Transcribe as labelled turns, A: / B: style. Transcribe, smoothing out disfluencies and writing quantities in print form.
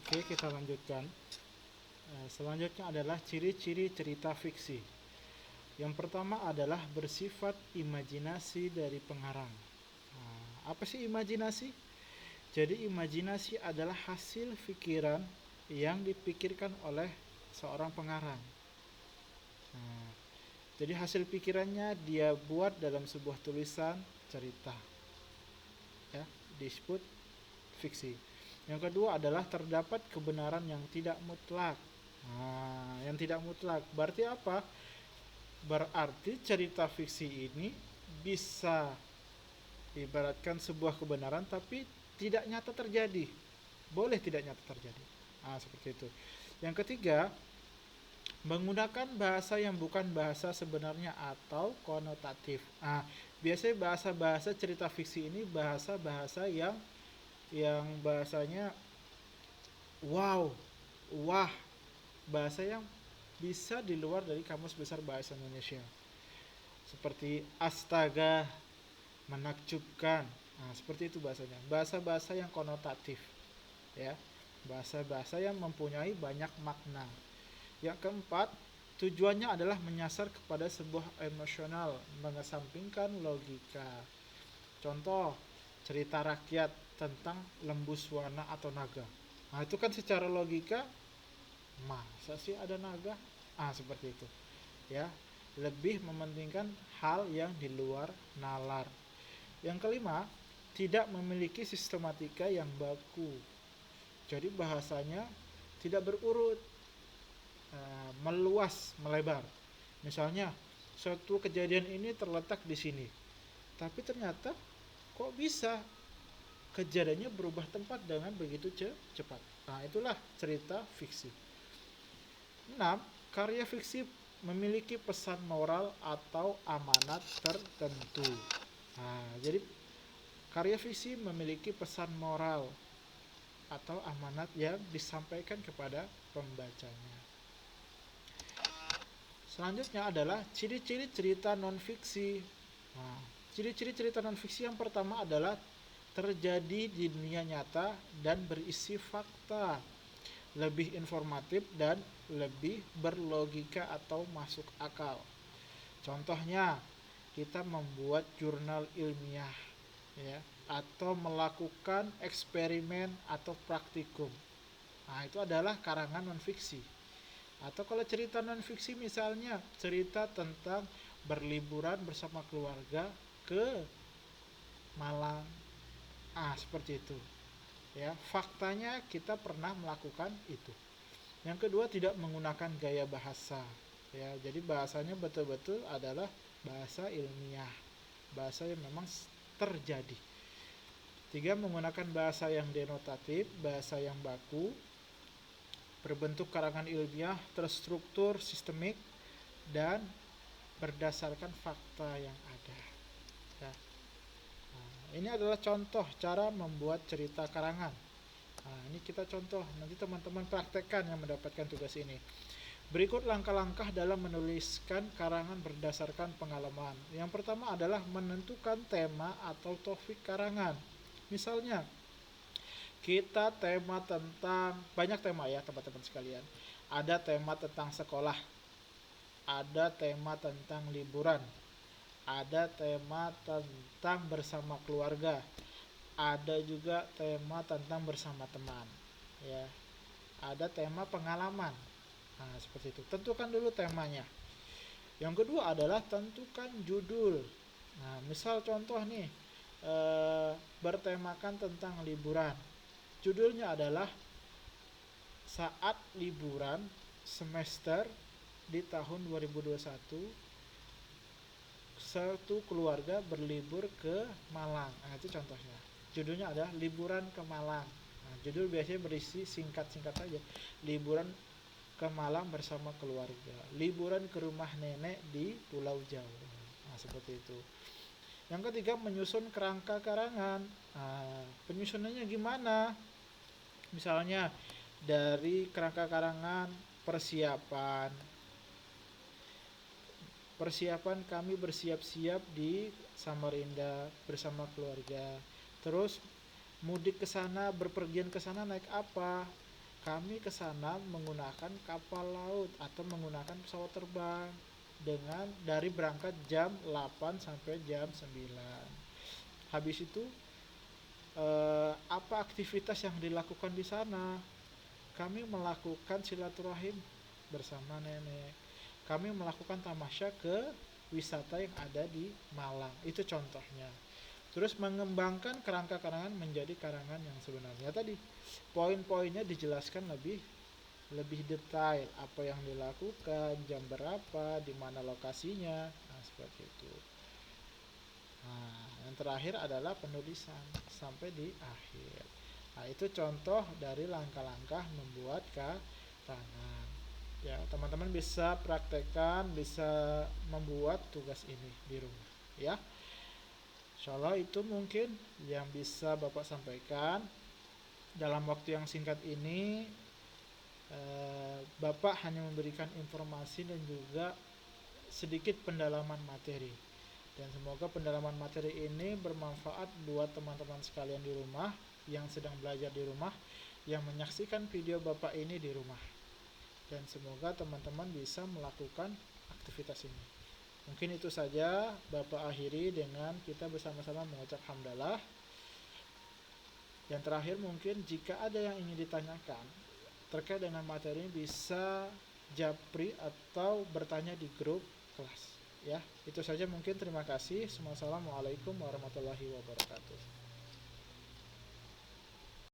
A: Oke, kita lanjutkan. Selanjutnya adalah ciri-ciri cerita fiksi. Yang pertama adalah bersifat imajinasi dari pengarang. Apa sih imajinasi? Jadi imajinasi adalah hasil pikiran yang dipikirkan oleh seorang pengarang. Nah, jadi hasil pikirannya dia buat dalam sebuah tulisan cerita, ya, disebut fiksi. Yang kedua adalah terdapat kebenaran yang tidak mutlak. Yang tidak mutlak berarti apa? Berarti cerita fiksi ini bisa ibaratkan sebuah kebenaran tapi tidak nyata terjadi. Boleh tidak nyata terjadi. Seperti itu. Yang ketiga, menggunakan bahasa yang bukan bahasa sebenarnya atau konotatif. Biasanya bahasa-bahasa cerita fiksi ini bahasa-bahasa yang bahasanya wow, wah, bahasa yang bisa di luar dari Kamus Besar Bahasa Indonesia. Seperti astaga, menakjubkan. Seperti itu bahasanya. Bahasa-bahasa yang konotatif, ya. Bahasa-bahasa yang mempunyai banyak makna. Yang keempat, tujuannya adalah menyasar kepada sebuah emosional, mengesampingkan logika. Contoh, cerita rakyat tentang lembu swana atau naga. Itu kan secara logika, masa sih ada naga? Seperti itu. Ya, lebih mementingkan hal yang di luar nalar. Yang kelima, tidak memiliki sistematika yang baku. Jadi bahasanya tidak berurut, meluas, melebar. Misalnya, suatu kejadian ini terletak di sini, tapi ternyata kok bisa kejadiannya berubah tempat dengan begitu cepat. Itulah cerita fiksi. 6. Karya fiksi memiliki pesan moral atau amanat tertentu. Jadi karya fiksi memiliki pesan moral atau amanat yang disampaikan kepada pembacanya. Selanjutnya adalah ciri-ciri cerita non-fiksi. Ciri-ciri cerita non-fiksi yang pertama adalah terjadi di dunia nyata dan berisi fakta, lebih informatif dan lebih berlogika atau masuk akal. Contohnya, kita membuat jurnal ilmiah, ya, atau melakukan eksperimen atau praktikum. Itu adalah karangan non-fiksi. Atau kalau cerita non-fiksi misalnya cerita tentang berliburan bersama keluarga ke Malang. Seperti itu. Ya, faktanya kita pernah melakukan itu. Yang kedua, tidak menggunakan gaya bahasa. Ya, jadi bahasanya betul-betul adalah bahasa ilmiah, bahasa yang memang terjadi. 3. Menggunakan bahasa yang denotatif, bahasa yang baku, berbentuk karangan ilmiah, terstruktur, sistemik, dan berdasarkan fakta yang ada. Ya. Ini adalah contoh cara membuat cerita karangan. Ini kita contoh, nanti teman-teman praktekkan yang mendapatkan tugas ini. Berikut langkah-langkah dalam menuliskan karangan berdasarkan pengalaman. Yang pertama adalah menentukan tema atau topik karangan. Misalnya, kita tema tentang, banyak tema ya teman-teman sekalian. Ada tema tentang sekolah, ada tema tentang liburan, ada tema tentang bersama keluarga, ada juga tema tentang bersama teman, ya. Ada tema pengalaman. Seperti itu. Tentukan dulu temanya. Yang kedua adalah tentukan judul. Misal contoh nih, bertemakan tentang liburan. Judulnya adalah Saat Liburan Semester di tahun 2021, satu keluarga berlibur ke Malang. Itu contohnya. Judulnya adalah Liburan ke Malang. Judul biasanya berisi singkat-singkat saja. Liburan ke Malang bersama keluarga. Liburan ke rumah nenek di Pulau Jawa. Seperti itu. Yang ketiga, menyusun kerangka karangan. Penyusunannya gimana? Misalnya dari kerangka karangan, persiapan kami bersiap-siap di Samarinda bersama keluarga. Terus mudik ke sana, berpergian ke sana naik apa? kami ke sana menggunakan kapal laut atau menggunakan pesawat terbang dengan dari berangkat jam 8 sampai jam 9. Habis itu apa aktivitas yang dilakukan di sana? Kami melakukan silaturahim bersama nenek. Kami melakukan tamasya ke wisata yang ada di Malang. Itu contohnya. Terus mengembangkan kerangka karangan menjadi karangan yang sebenarnya tadi. Poin-poinnya dijelaskan lebih detail, apa yang dilakukan, jam berapa, di mana lokasinya. Nah, seperti itu. Nah, yang terakhir adalah penulisan sampai di akhir. Nah, itu contoh dari langkah-langkah membuat karangan. Ya, teman-teman bisa praktekkan, bisa membuat tugas ini di rumah, ya. Insyaallah itu mungkin yang bisa Bapak sampaikan dalam waktu yang singkat ini. Bapak hanya memberikan informasi dan juga sedikit pendalaman materi. Dan semoga pendalaman materi ini bermanfaat buat teman-teman sekalian di rumah yang sedang belajar di rumah, yang menyaksikan video Bapak ini di rumah. Dan semoga teman-teman bisa melakukan aktivitas ini. Mungkin itu saja Bapak akhiri dengan kita bersama-sama mengucap hamdalah. Yang terakhir mungkin jika ada yang ingin ditanyakan terkait dengan materi ini bisa japri atau bertanya di grup kelas. Ya, itu saja mungkin. Terima kasih. Wassalamualaikum warahmatullahi wabarakatuh.